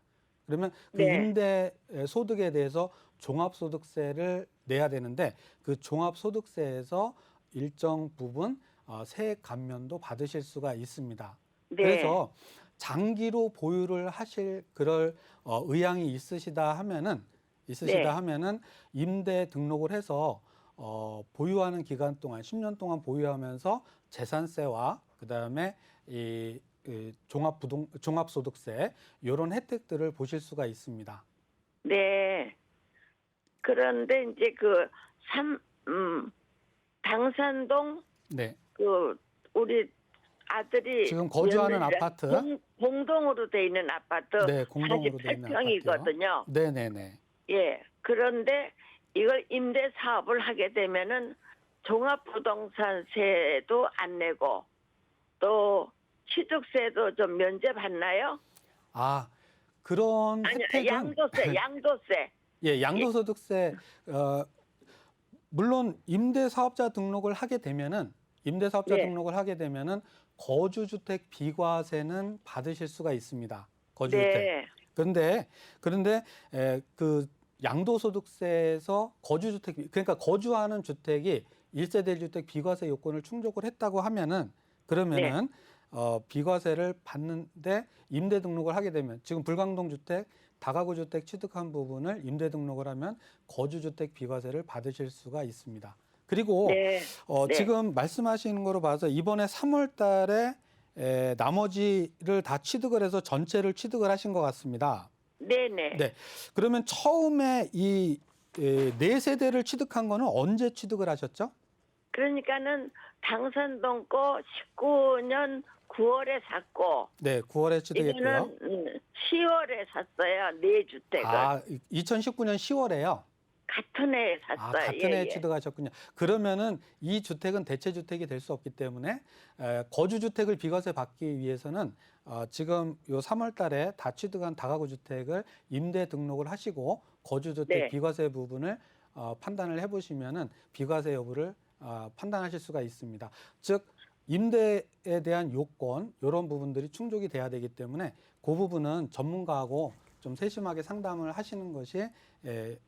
그러면 그 네. 임대 소득에 대해서 종합소득세를 내야 되는데, 그 종합소득세에서 일정 부분 세액 감면도 받으실 수가 있습니다. 네. 그래서 장기로 보유를 하실 그럴 의향이 있으시다 하면은 임대 등록을 해서 보유하는 기간 동안 10년 동안 보유하면서 재산세와 그다음에 이 종합소득세 이런 혜택들을 보실 수가 있습니다. 네. 그런데 이제 당산동 네. 우리 아들이 지금 거주하는 아파트? 공동으로 돼 있는 아파트 네, 공동으로 돼 있는 48평이거든요. 네네네. 예. 그런데 이걸 임대 사업을 하게 되면은 종합부동산세도 안 내고 또 취득세도 좀 면제받나요? 아, 그런 아니, 혜택은 양도세. 예, 양도소득세 물론 임대사업자 등록을 하게 되면은 거주주택 비과세는 받으실 수가 있습니다. 거주주택. 네. 그런데 그 양도소득세에서 그러니까 거주하는 주택이 1세대 1주택 비과세 요건을 충족을 했다고 하면은 그러면은 비과세를 받는데 임대 등록을 하게 되면 지금 불광동 주택, 다가구 주택 취득한 부분을 임대 등록을 하면 거주주택 비과세를 받으실 수가 있습니다. 그리고 네. 네. 지금 말씀하시는 거로 봐서 이번에 3월 달에 나머지를 다 취득을 해서 전체를 취득을 하신 것 같습니다. 네네. 네. 그러면 처음에 이 4세대를 취득한 거는 언제 취득을 하셨죠? 그러니까는 당산동 거 19년 9월에 샀고 네, 9월에 취득했고요. 이거는 10월에 샀어요. 4주택을. 아, 2019년 10월에요. 같은 해에 샀어요. 아, 같은 해에 예. 취득하셨군요. 그러면은 이 주택은 대체주택이 될 수 없기 때문에 거주주택을 비과세 받기 위해서는 지금 요 3월 달에 다 취득한 다가구 주택을 임대 등록을 하시고 거주주택 네. 비과세 부분을 판단을 해보시면은 비과세 여부를 판단하실 수가 있습니다. 즉 임대에 대한 요건 이런 부분들이 충족이 돼야 되기 때문에 그 부분은 전문가하고 좀 세심하게 상담을 하시는 것이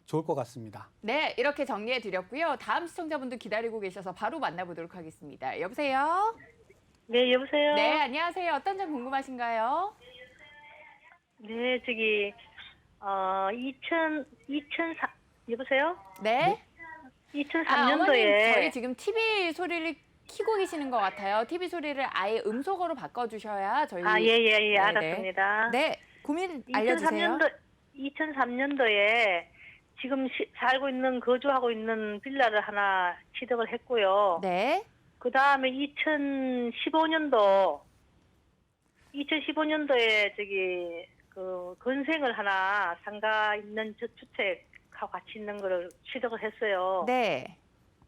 좋을 것 같습니다. 네, 이렇게 정리해 드렸고요. 다음 시청자분도 기다리고 계셔서 바로 만나보도록 하겠습니다. 여보세요? 네, 여보세요? 네, 안녕하세요. 어떤 점 궁금하신가요? 네, 저기, 2004, 여보세요? 네. 2003년도에. 어머님, 저희 지금 TV 소리를 키고 계시는 것 같아요. TV 소리를 아예 음소거로 바꿔주셔야 저희. 예, 네네. 알았습니다. 네, 고민 알려주세요. 2003년도에 지금 살고 있는, 거주하고 있는 빌라를 하나 취득을 했고요. 네. 그 다음에 2015년도에 저기, 건생을 하나 상가 있는 주택하고 같이 있는 거를 취득을 했어요. 네.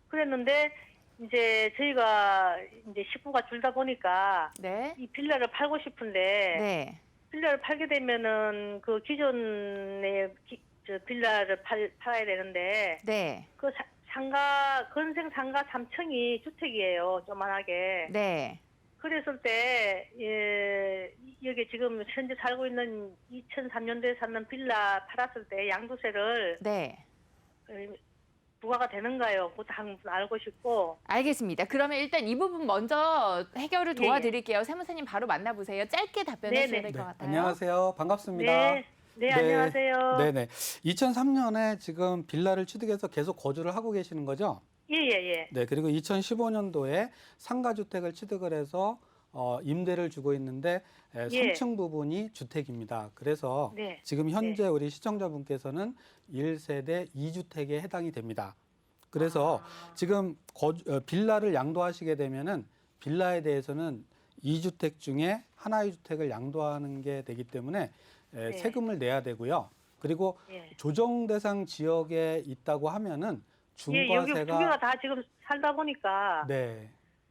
그랬는데 이제 저희가 이제 식구가 줄다 보니까 네. 이 빌라를 팔고 싶은데 네. 빌라를 팔게 되면은 그 기존의 빌라를 팔아야 되는데 네. 그 건생 상가 3층이 주택이에요. 조만하게. 네. 그랬을 때 여기 지금 현재 살고 있는 2003년도에 샀는 빌라 팔았을 때 양도세를 네. 부과가 되는가요? 그것도 한번 알고 싶고. 알겠습니다. 그러면 일단 이 부분 먼저 해결을 네. 도와드릴게요. 세무사님 바로 만나보세요. 짧게 답변해 주셔야 될 것 네, 같아요. 안녕하세요. 반갑습니다. 네, 안녕하세요. 네네. 2003년에 지금 빌라를 취득해서 계속 거주를 하고 계시는 거죠? 예. 네, 그리고 2015년도에 상가주택을 취득을 해서 임대를 주고 있는데 3층 부분이 주택입니다. 그래서 네. 지금 현재 우리 시청자분께서는 1세대 2주택에 해당이 됩니다. 그래서 지금 빌라를 양도하시게 되면은 빌라에 대해서는 2주택 중에 하나의 주택을 양도하는 게 되기 때문에 세금을 내야 되고요. 그리고 예. 조정 대상 지역에 있다고 하면은 예, 여기 두 중과세가 개가 다 지금 살다 보니까 네,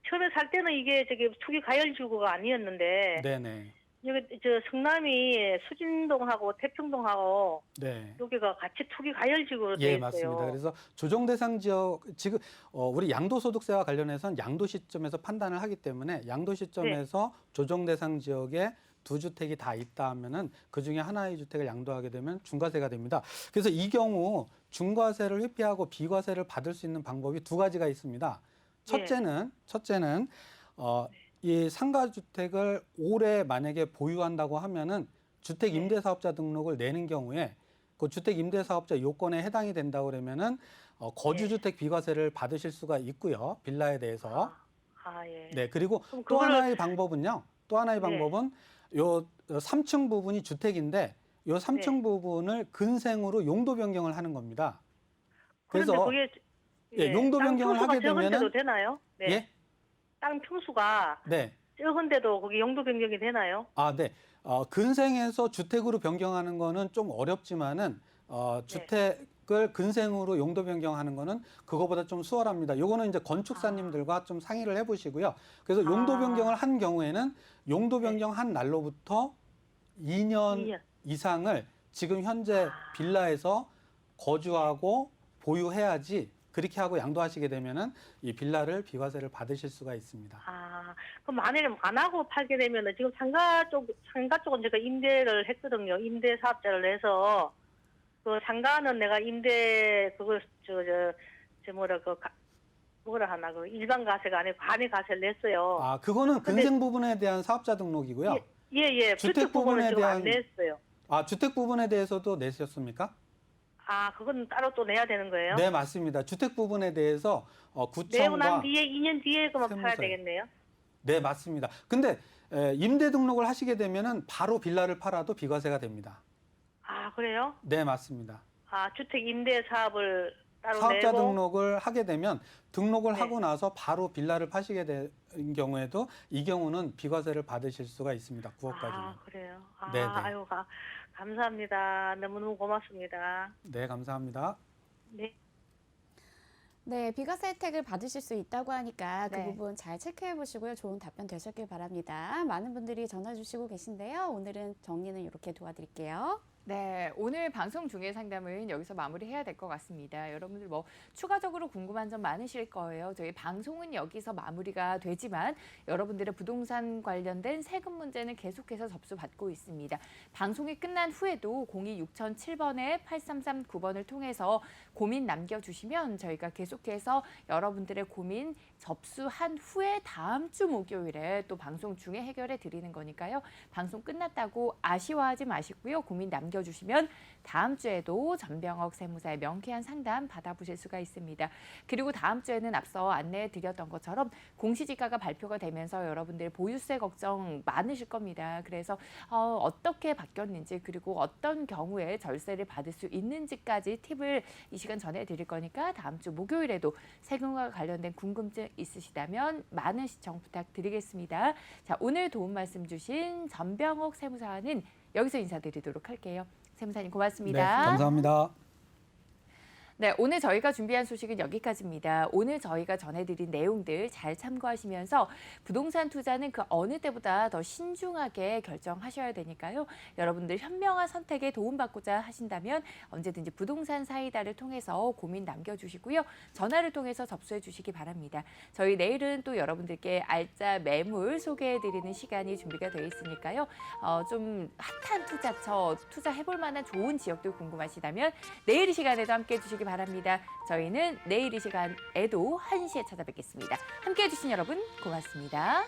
처음에 살 때는 이게 저기 투기 가열지구가 아니었는데 네네, 여기 저 성남이 수진동하고 태평동하고 네. 여기가 같이 투기 가열지구로 돼 예, 있어요. 맞습니다. 그래서 조정 대상 지역 지금 우리 양도소득세와 관련해서는 양도 시점에서 판단을 하기 때문에 양도 시점에서 조정 대상 지역에 2주택이 다 있다 하면은 그 중에 하나의 주택을 양도하게 되면 중과세가 됩니다. 그래서 이 경우 중과세를 회피하고 비과세를 받을 수 있는 방법이 2가지가 있습니다. 첫째는 이 상가주택을 오래 만약에 보유한다고 하면은 주택 임대사업자 등록을 내는 경우에 그 주택 임대사업자 요건에 해당이 된다고 그러면은 거주주택 비과세를 받으실 수가 있고요. 빌라에 대해서. 예. 네, 그리고 그럼 또 그거를- 하나의 방법은요. 또 하나의 네. 방법은 요 3층 부분이 주택인데 요 3층 부분을 근생으로 용도 변경을 하는 겁니다. 그런데 그래서 그게 예, 용도 땅 변경을 평수가 하게 되면은 적은데도 되나요? 네. 예? 땅 평수가 네. 적은데도 거기 용도 변경이 되나요? 아, 네. 근생에서 주택으로 변경하는 거는 좀 어렵지만은 주택을 근생으로 용도 변경하는 거는 그거보다 좀 수월합니다. 요거는 이제 건축사님들과 좀 상의를 해보시고요. 그래서 용도 변경을 한 경우에는 용도 변경한 날로부터 2년 이상을 지금 현재 빌라에서 거주하고 보유해야지 그렇게 하고 양도하시게 되면은 이 빌라를 비과세를 받으실 수가 있습니다. 그럼 만약에 안 하고 팔게 되면은 지금 상가 쪽은 제가 임대를 했거든요. 임대 사업자를 해서 그 상가는 내가 임대 그거 뭐라 하나 그 일반 가세가 아니고 간이 가세를 냈어요. 아, 그거는 근데- 근생 부분에 대한 사업자 등록이고요. 예. 주택 부분은 부분에 지금 안 대한- 냈어요. 아, 주택 부분에 대해서도 내셨습니까? 그건 따로 또 내야 되는 거예요? 네, 맞습니다. 주택 부분에 대해서 내고 구청과 난 뒤에 2년 뒤에 그만 팔아야 세무서에. 되겠네요. 네, 맞습니다. 근데 임대 등록을 하시게 되면은 바로 빌라를 팔아도 비과세가 됩니다. 그래요? 네, 맞습니다. 주택 임대 사업을 따로 사업자 내고 등록을 하게 되면 등록을 네. 하고 나서 바로 빌라를 파시게 된 경우에도 이 경우는 비과세를 받으실 수가 있습니다. 9억까지는. 그래요. 네네. 아유, 감사합니다. 너무너무 고맙습니다. 네, 감사합니다. 네. 네, 비과세 혜택을 받으실 수 있다고 하니까 그 네. 부분 잘 체크해 보시고요. 좋은 답변 되셨길 바랍니다. 많은 분들이 전화 주시고 계신데요. 오늘은 정리는 이렇게 도와드릴게요. 네, 오늘 방송 중에 상담은 여기서 마무리해야 될 것 같습니다. 여러분들 뭐 추가적으로 궁금한 점 많으실 거예요. 저희 방송은 여기서 마무리가 되지만 여러분들의 부동산 관련된 세금 문제는 계속해서 접수받고 있습니다. 방송이 끝난 후에도 026007번에 8339번을 통해서 고민 남겨주시면 저희가 계속해서 여러분들의 고민 접수한 후에 다음 주 목요일에 또 방송 중에 해결해 드리는 거니까요. 방송 끝났다고 아쉬워하지 마시고요. 고민 남겨주시면 다음 주에도 전병옥 세무사의 명쾌한 상담 받아보실 수가 있습니다. 그리고 다음 주에는 앞서 안내해 드렸던 것처럼 공시지가가 발표가 되면서 여러분들 보유세 걱정 많으실 겁니다. 그래서 어떻게 바뀌었는지 그리고 어떤 경우에 절세를 받을 수 있는지까지 팁을 이 시간 전해드릴 거니까 다음 주 목요일에도 세금과 관련된 궁금증 있으시다면 많은 시청 부탁드리겠습니다. 자, 오늘 도움 말씀 주신 전병옥 세무사는 여기서 인사드리도록 할게요. 세무사님 고맙습니다. 네, 감사합니다. 네, 오늘 저희가 준비한 소식은 여기까지입니다. 오늘 저희가 전해드린 내용들 잘 참고하시면서 부동산 투자는 그 어느 때보다 더 신중하게 결정하셔야 되니까요. 여러분들 현명한 선택에 도움받고자 하신다면 언제든지 부동산 사이다를 통해서 고민 남겨주시고요. 전화를 통해서 접수해 주시기 바랍니다. 저희 내일은 또 여러분들께 알짜 매물 소개해드리는 시간이 준비가 되어 있으니까요. 좀 핫한 투자처, 투자해볼 만한 좋은 지역들 궁금하시다면 내일 이 시간에도 함께해 주시기 바랍니다. 저희는 내일 이 시간에도 1시에 찾아뵙겠습니다. 함께해 주신 여러분 고맙습니다.